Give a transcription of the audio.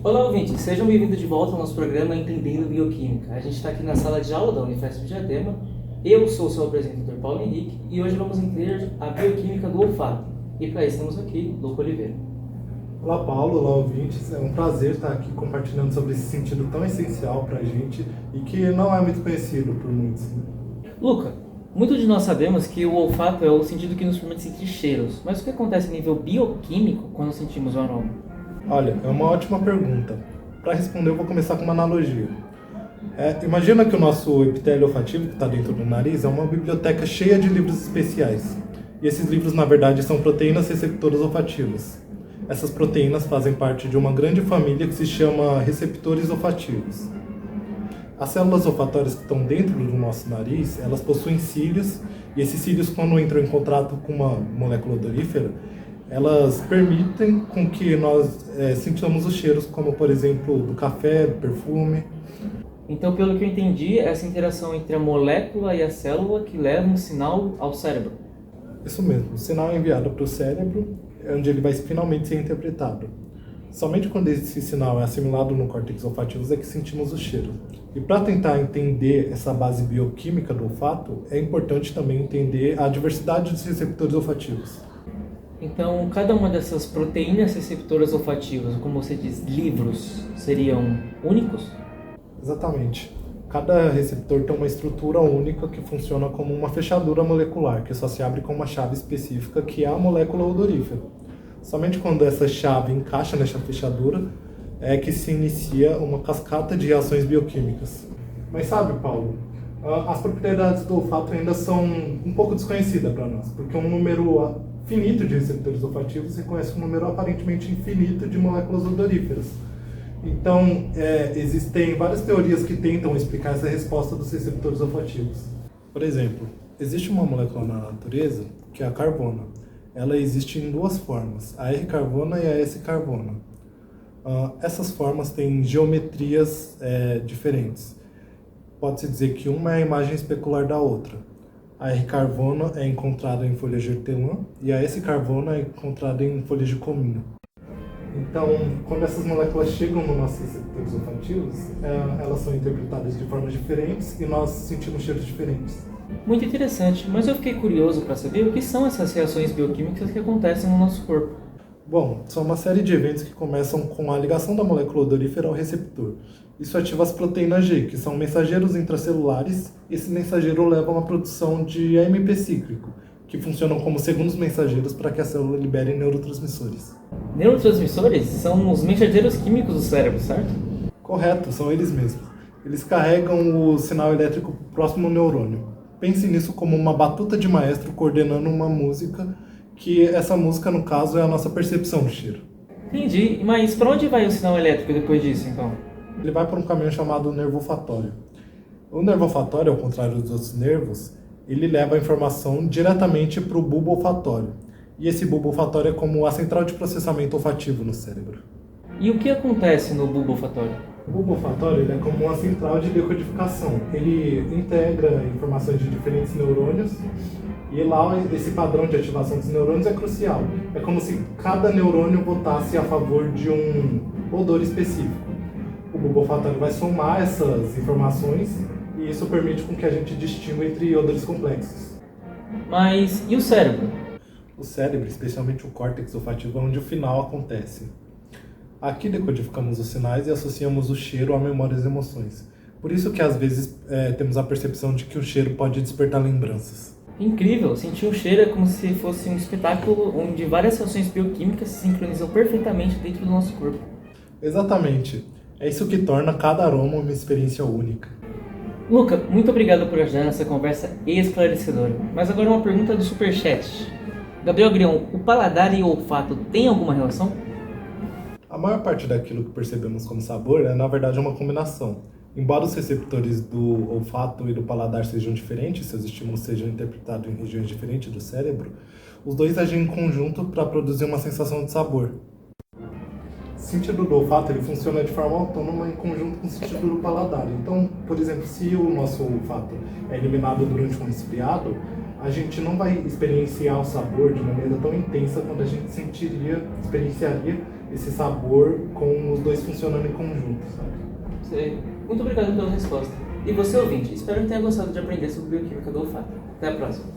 Olá, ouvintes! Sejam bem-vindos de volta ao nosso programa Entendendo Bioquímica. A gente está aqui na sala de aula da Unifesp Diadema. Eu sou o seu apresentador Paulo Henrique e hoje vamos entender a bioquímica do olfato. E para isso temos aqui Luca Oliveira. Olá Paulo, olá ouvintes, é um prazer estar aqui compartilhando sobre esse sentido tão essencial para a gente e que não é muito conhecido por muitos. Luca, muitos de nós sabemos que o olfato é o sentido que nos permite sentir cheiros, mas o que acontece a nível bioquímico quando sentimos o aroma? Olha, é uma ótima pergunta. Para responder eu vou começar com uma analogia. Imagina que o nosso epitélio olfativo, que está dentro do nariz, é uma biblioteca cheia de livros especiais. E esses livros, na verdade, são proteínas receptoras olfativas. Essas proteínas fazem parte de uma grande família que se chama receptores olfativos. As células olfatórias que estão dentro do nosso nariz, elas possuem cílios, e esses cílios, quando entram em contato com uma molécula odorífera, elas permitem com que nós sintamos os cheiros, como por exemplo do café, do perfume. Então, pelo que eu entendi, essa interação entre a molécula e a célula que leva um sinal ao cérebro. Isso mesmo, o sinal é enviado para o cérebro, onde ele vai finalmente ser interpretado. Somente quando esse sinal é assimilado no córtex olfativo é que sentimos o cheiro. E para tentar entender essa base bioquímica do olfato, é importante também entender a diversidade dos receptores olfativos. Então, cada uma dessas proteínas receptoras olfativas, como você diz, livros, seriam únicos? Exatamente. Cada receptor tem uma estrutura única que funciona como uma fechadura molecular, que só se abre com uma chave específica, que é a molécula odorífera. Somente quando essa chave encaixa nessa fechadura é que se inicia uma cascata de reações bioquímicas. Mas sabe, Paulo, as propriedades do olfato ainda são um pouco desconhecidas para nós, porque um número finito de receptores olfativos reconhece um número aparentemente infinito de moléculas odoríferas. Então, existem várias teorias que tentam explicar essa resposta dos receptores olfativos. Por exemplo, existe uma molécula na natureza que é a carvona. Ela existe em duas formas, a R-carvona e a S-carvona. Essas formas têm geometrias diferentes. Pode-se dizer que uma é a imagem especular da outra. A R-carvona é encontrada em folhas de hortelã e a S-carvona é encontrada em folhas de cominho. Então, quando essas moléculas chegam nos nossos receptores olfativos, elas são interpretadas de formas diferentes e nós sentimos cheiros diferentes. Muito interessante, mas eu fiquei curioso para saber o que são essas reações bioquímicas que acontecem no nosso corpo. Bom, são uma série de eventos que começam com a ligação da molécula odorífera ao receptor. Isso ativa as proteínas G, que são mensageiros intracelulares, e esse mensageiro leva a uma produção de AMP cíclico, que funcionam como segundos mensageiros para que a célula libere neurotransmissores. Neurotransmissores são os mensageiros químicos do cérebro, certo? Correto, são eles mesmos. Eles carregam o sinal elétrico para o próximo neurônio. Pense nisso como uma batuta de maestro coordenando uma música, que essa música, no caso, é a nossa percepção do cheiro. Entendi, mas para onde vai o sinal elétrico depois disso, então? Ele vai para um caminho chamado nervo olfatório. O nervo olfatório, ao contrário dos outros nervos, ele leva a informação diretamente para o bulbo olfatório. E esse bulbo olfatório é como a central de processamento olfativo no cérebro. E o que acontece no bulbo olfatório? O bulbo olfatório ele é como uma central de decodificação. Ele integra informações de diferentes neurônios e lá esse padrão de ativação dos neurônios é crucial. É como se cada neurônio votasse a favor de um odor específico. O bulbo olfatório vai somar essas informações e isso permite com que a gente distinga entre odores complexos. Mas e o cérebro? O cérebro, especialmente o córtex olfativo, é onde o final acontece. Aqui decodificamos os sinais e associamos o cheiro a memórias e emoções. Por isso que às vezes temos a percepção de que o cheiro pode despertar lembranças. Incrível! Sentir o cheiro é como se fosse um espetáculo onde várias reações bioquímicas se sincronizam perfeitamente dentro do nosso corpo. Exatamente. É isso que torna cada aroma uma experiência única. Luca, muito obrigado por ajudar nessa conversa esclarecedora. Mas agora uma pergunta do Superchat. Gabriel Grião, o paladar e o olfato têm alguma relação? A maior parte daquilo que percebemos como sabor é, na verdade, uma combinação. Embora os receptores do olfato e do paladar sejam diferentes, seus estímulos sejam interpretados em regiões diferentes do cérebro, os dois agem em conjunto para produzir uma sensação de sabor. O sentido do olfato ele funciona de forma autônoma em conjunto com o sentido do paladar. Então, por exemplo, se o nosso olfato é eliminado durante um resfriado, a gente não vai experienciar o sabor de maneira tão intensa quanto a gente experienciaria esse sabor com os dois funcionando em conjunto, sabe? Sei. Muito obrigado pela resposta. E você, ouvinte, espero que tenha gostado de aprender sobre bioquímica do olfato. Até a próxima.